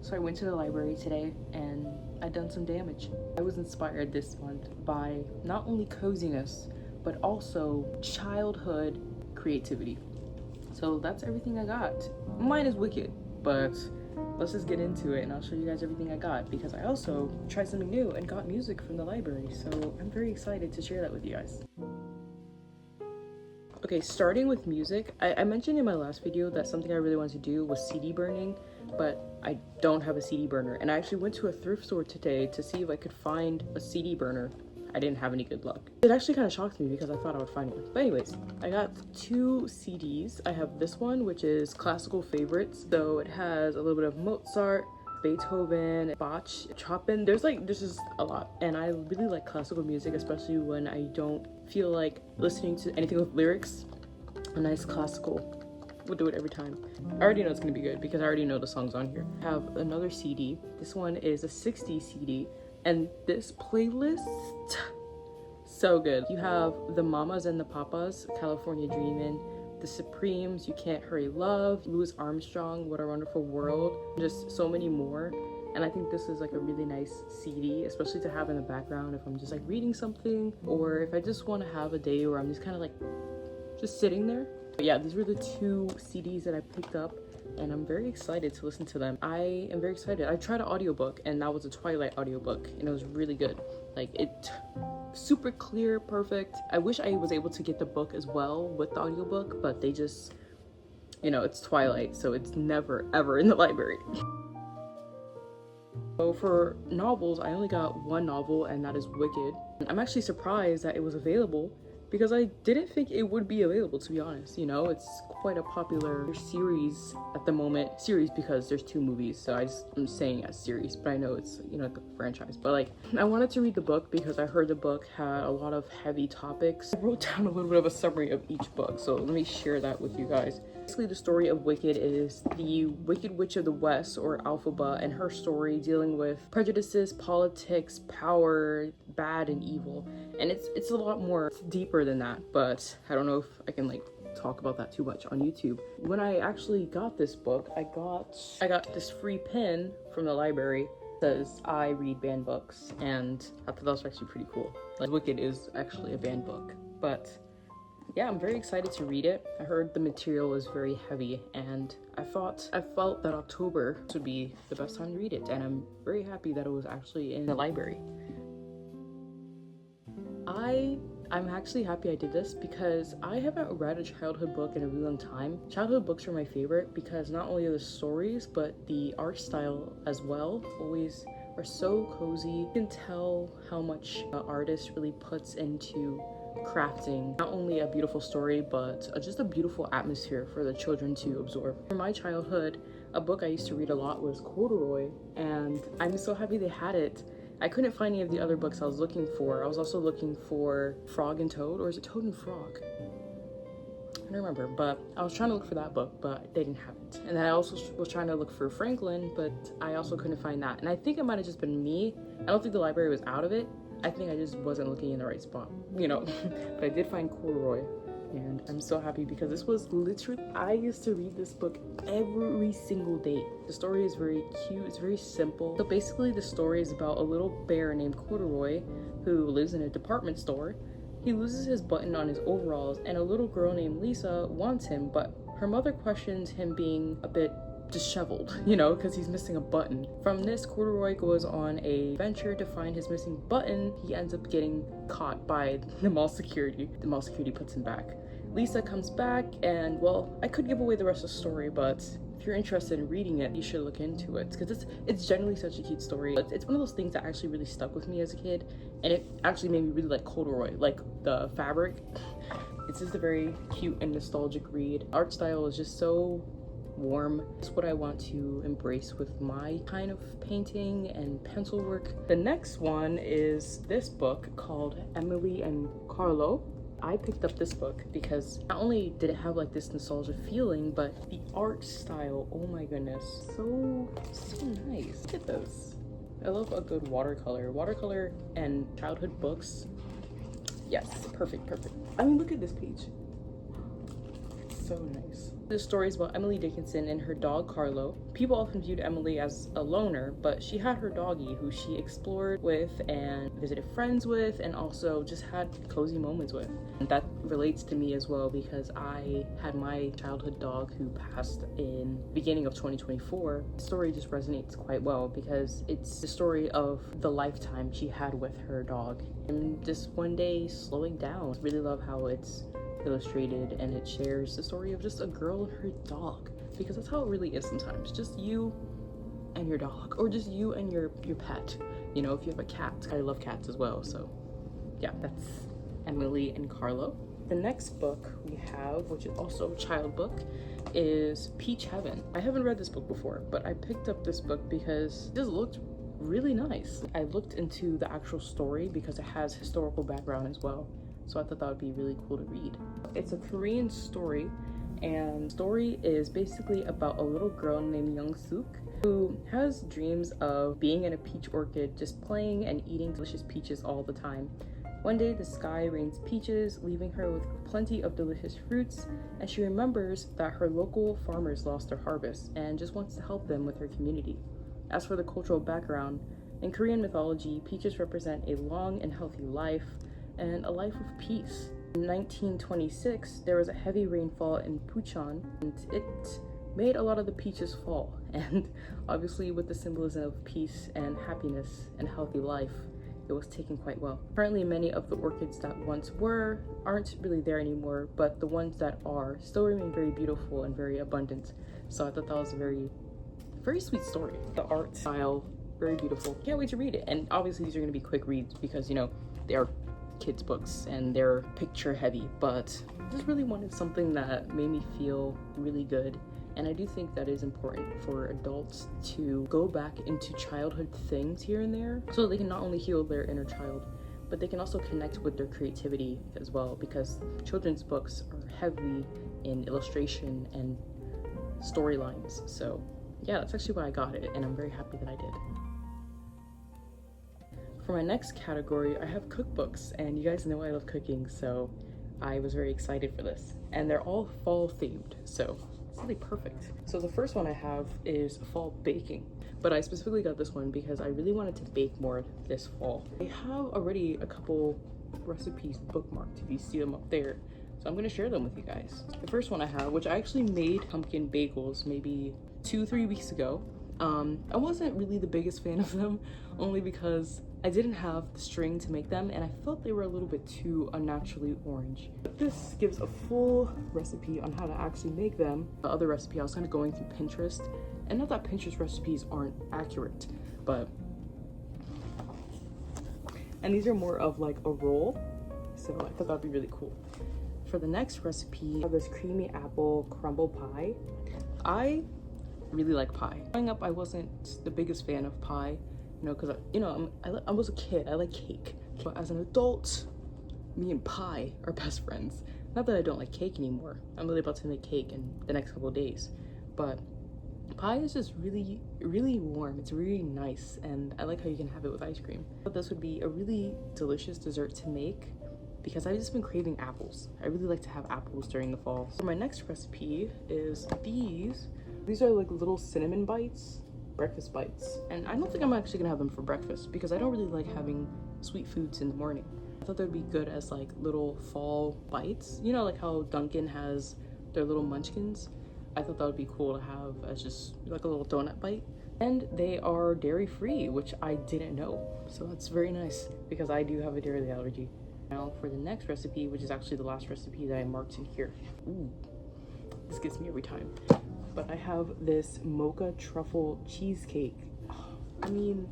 So I went to the library today and I done some damage. I was inspired this month by not only coziness, but also childhood creativity. So that's everything I got. Mine is Wicked, but let's just get into it and I'll show you guys everything I got, because I also tried something new and got music from the library. So I'm very excited to share that with you guys. Okay, starting with music, I mentioned in my last video that something I really wanted to do was CD burning, but I don't have a CD burner. And I actually went to a thrift store today to see if I could find a CD burner. I didn't have any good luck. It actually kind of shocked me because I thought I would find one. But anyways, I got 2 CDs. I have this one, which is Classical Favorites. So it has a little bit of Mozart, Beethoven, Bach, Chopin. There's just a lot. And I really like classical music, especially when I don't feel like listening to anything with lyrics. A nice classical will do it every time. I already know it's gonna be good because I already know the songs on here. I have another CD. This one is a 60s CD. And this playlist, so good. You have the Mamas and the Papas, California Dreamin', the Supremes, You Can't Hurry Love, Louis Armstrong, What a Wonderful World, just so many more. And I think this is like a really nice CD, especially to have in the background if I'm just like reading something, or if I just want to have a day where I'm just kind of like just sitting there. But yeah, these were the 2 CDs that I picked up, and I'm very excited to listen to them. I am very excited. I tried an audiobook, and that was a Twilight audiobook, and it was really good. Like, it super clear, perfect. I wish I was able to get the book as well with the audiobook, but they just, you know, it's Twilight, so it's never ever in the library. So for novels, I only got 1 novel, and that is Wicked. I'm actually surprised that it was available, because I didn't think it would be available, to be honest. You know, it's quite a popular series at the moment. Series because there's 2 movies, so I'm saying as series, but I know it's, you know, like a franchise. But like, I wanted to read the book because I heard the book had a lot of heavy topics. I wrote down a little bit of a summary of each book, so let me share that with you guys. Basically, the story of Wicked is the Wicked Witch of the West, or Alphaba, and her story dealing with prejudices, politics, power, bad and evil. And it's a lot more deeper than that, but I don't know if I can like talk about that too much on YouTube. When I actually got this book, I got this free pin from the library. It says I read banned books, and I thought that was actually pretty cool. Like, Wicked is actually a banned book, but yeah, I'm very excited to read it. I heard the material is very heavy, and I felt that October would be the best time to read it, and I'm very happy that it was actually in the library. I'm actually happy I did this because I haven't read a childhood book in a really long time. Childhood books are my favorite because not only are the stories, but the art style as well always are so cozy. You can tell how much an artist really puts into crafting not only a beautiful story, but just a beautiful atmosphere for the children to absorb. For my childhood, a book I used to read a lot was Corduroy, and I'm so happy they had it. I couldn't find any of the other books I was looking for. I was also looking for Frog and Toad, or is it Toad and Frog? I don't remember, but I was trying to look for that book, but they didn't have it. And then I also was trying to look for Franklin, but I also couldn't find that. And I think it might have just been me. I don't think the library was out of it. I think I just wasn't looking in the right spot, you know. But I did find Corduroy, and I'm so happy because this was literally, I used to read this book every single day. The story is very cute, it's very simple. So basically the story is about a little bear named Corduroy who lives in a department store. He loses his button on his overalls, and a little girl named Lisa wants him, but her mother questions him being a bit disheveled, you know, because he's missing a button. From this, Corduroy goes on a venture to find his missing button. He ends up getting caught by the mall security. The mall security puts him back. Lisa comes back, and well, I could give away the rest of the story, but if you're interested in reading it, you should look into it because it's generally such a cute story. It's one of those things that actually really stuck with me as a kid, and it actually made me really like Corduroy, like the fabric. It's just a very cute and nostalgic read. Art style is just so warm. It's what I want to embrace with my kind of painting and pencil work. The next one is this book called Emily and Carlo. I picked up this book because not only did it have like this nostalgia feeling, but the art style, oh my goodness, so nice. Look at this. I love a good watercolor and childhood books. Yes, perfect. I mean, look at this page. So nice. This story is about Emily Dickinson and her dog Carlo. People often viewed Emily as a loner, but she had her doggy who she explored with and visited friends with and also just had cozy moments with. And that relates to me as well because I had my childhood dog who passed in the beginning of 2024. The story just resonates quite well because it's the story of the lifetime she had with her dog and just one day slowing down. I really love how it's illustrated and it shares the story of just a girl and her dog, because that's how it really is sometimes, just you and your dog, or just you and your pet. You know, if you have a cat, I love cats as well. So yeah, that's Emily and Carlo. The next book we have, which is also a child book, is Peach Heaven. I haven't read this book before, but I picked up this book because it just looked really nice. I looked into the actual story because it has historical background as well, so I thought that would be really cool to read. It's a Korean story, and the story is basically about a little girl named Young Suk who has dreams of being in a peach orchard, just playing and eating delicious peaches all the time. One day the sky rains peaches, leaving her with plenty of delicious fruits, and she remembers that her local farmers lost their harvest and just wants to help them with her community. As for the cultural background, in Korean mythology, peaches represent a long and healthy life and a life of peace. In 1926, there was a heavy rainfall in Pucheon, and it made a lot of the peaches fall. And obviously with the symbolism of peace and happiness and healthy life, it was taken quite well. Currently, many of the orchids that once were aren't really there anymore, but the ones that are still remain very beautiful and very abundant. So I thought that was a very sweet story. The art style, very beautiful. Can't wait to read it. And obviously these are going to be quick reads because, you know, they are kids books and they're picture heavy, but I just really wanted something that made me feel really good. And I do think that is important for adults to go back into childhood things here and there so they can not only heal their inner child, but they can also connect with their creativity as well, because children's books are heavy in illustration and storylines. So yeah, that's actually why I got it, and I'm very happy that I did. For my next category, I have cookbooks, and you guys know I love cooking, so I was very excited for this. And they're all fall themed, so it's really perfect. So the first one I have is fall baking, but I specifically got this one because I really wanted to bake more this fall. I have already a couple recipes bookmarked, if you see them up there, so I'm gonna share them with you guys. The first one I have, which I actually made pumpkin bagels maybe 2-3 weeks ago. I wasn't really the biggest fan of them, only because I didn't have the string to make them and I felt they were a little bit too unnaturally orange. But this gives a full recipe on how to actually make them. The other recipe, I was kind of going through Pinterest, and not that Pinterest recipes aren't accurate, but... And these are more of like a roll, so I thought that'd be really cool. For the next recipe, I have this creamy apple crumble pie. I really like pie. Growing up, I wasn't the biggest fan of pie, you know, because I was a kid. I like cake. But as an adult, me and pie are best friends. Not that I don't like cake anymore. I'm really about to make cake in the next couple of days, but pie is just really, really warm. It's really nice, and I like how you can have it with ice cream. But this would be a really delicious dessert to make because I've just been craving apples. I really like to have apples during the fall. So my next recipe is these. These are like little cinnamon bites, breakfast bites. And I don't think I'm actually gonna have them for breakfast because I don't really like having sweet foods in the morning. I thought they'd be good as like little fall bites. You know, like how Dunkin' has their little munchkins? I thought that would be cool to have as just like a little donut bite. And they are dairy free, which I didn't know. So that's very nice because I do have a dairy allergy. Now for the next recipe, which is actually the last recipe that I marked in here. Ooh, this gets me every time. But I have this mocha truffle cheesecake. I mean,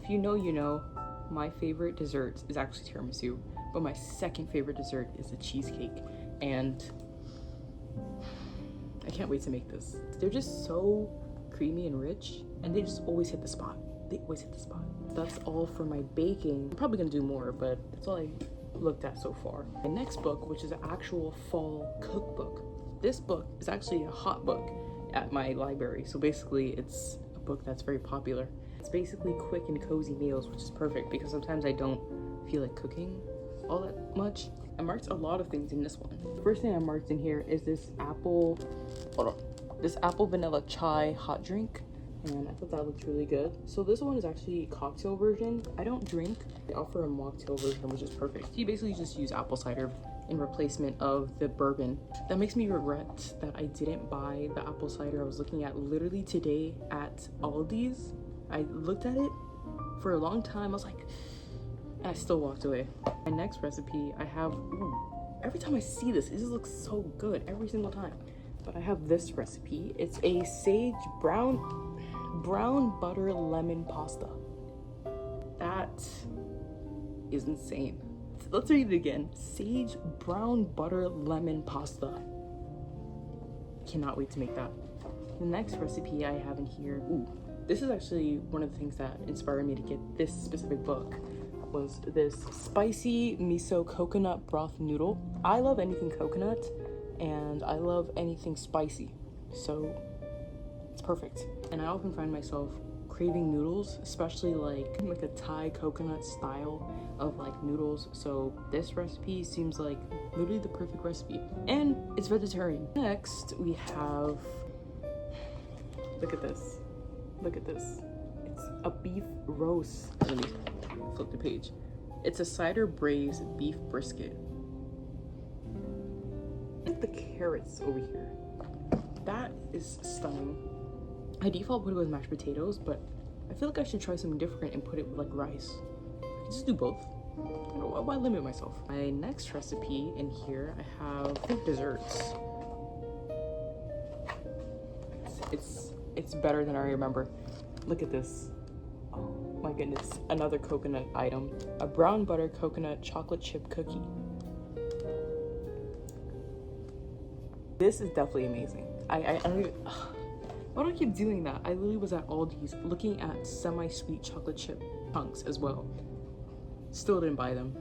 if you know, you know, my favorite dessert is actually tiramisu, but my second favorite dessert is the cheesecake. And I can't wait to make this. They're just so creamy and rich, and they just always hit the spot. They always hit the spot. That's all for my baking. I'm probably gonna do more, but that's all I looked at so far. My next book, which is an actual fall cookbook. This book is actually a hot book at my library. So basically it's a book that's very popular. It's basically quick and cozy meals, which is perfect because sometimes I don't feel like cooking all that much. I marked a lot of things in this one. The first thing I marked in here is this apple vanilla chai hot drink, and I thought that looked really good. So this one is actually a cocktail version. I don't drink. They offer a mocktail version, which is perfect. You basically just use apple cider in replacement of the bourbon. That makes me regret that I didn't buy the apple cider I was looking at literally today at Aldi's. I looked at it for a long time. I was like, and I still walked away. My next recipe, I have, every time I see this, it just looks so good every single time. But I have this recipe. It's a sage brown butter lemon pasta. That is insane. Let's read it again. Sage brown butter lemon pasta. Cannot wait to make that. The next recipe I have in here, this is actually one of the things that inspired me to get this specific book, was this spicy miso coconut broth noodle. I love anything coconut and I love anything spicy, so it's perfect. And I often find myself craving noodles, especially like a Thai coconut style of like noodles. So this recipe seems like literally the perfect recipe, and it's vegetarian. Next we have, look at this. It's a beef roast. Let me flip the page. It's a cider braised beef brisket. Look at the carrots over here. That is stunning. I default put it with mashed potatoes, but I feel like I should try something different and put it with like rice. I can just do both. Why limit myself? My next recipe in here, I have desserts. It's better than I remember. Look at this. Oh my goodness, another coconut item. A brown butter coconut chocolate chip cookie. This is definitely amazing. I don't even, why do I keep doing that? I literally was at Aldi's looking at semi-sweet chocolate chip chunks as well. Still didn't buy them.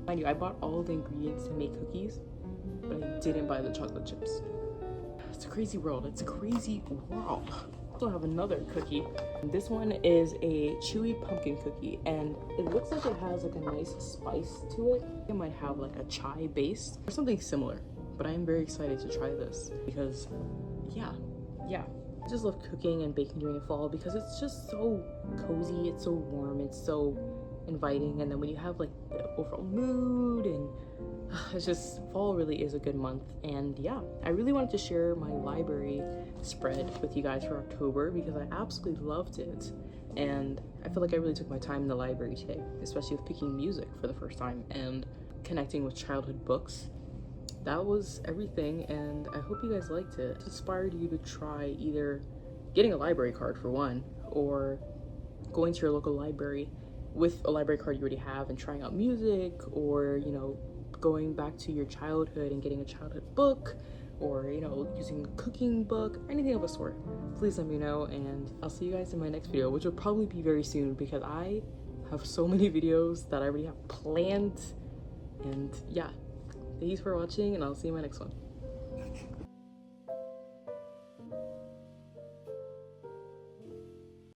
Mind you, I bought all the ingredients to make cookies, but I didn't buy the chocolate chips. It's a crazy world. It's a crazy world. I also have another cookie. This one is a chewy pumpkin cookie, and it looks like it has like a nice spice to it. It might have like a chai base or something similar, but I am very excited to try this because yeah. I just love cooking and baking during the fall because it's just so cozy, it's so warm, it's so inviting, and then when you have like the overall mood, and it's just, fall really is a good month. And yeah, I really wanted to share my library spread with you guys for October because I absolutely loved it, and I feel like I really took my time in the library today, especially with picking music for the first time and connecting with childhood books. That was everything, and I hope you guys liked it. It inspired you to try either getting a library card for one, or going to your local library with a library card you already have and trying out music, or you know, going back to your childhood and getting a childhood book, or you know, using a cooking book, anything of the sort. Please let me know, and I'll see you guys in my next video, which will probably be very soon because I have so many videos that I already have planned. And yeah, thanks for watching, and I'll see you in my next one.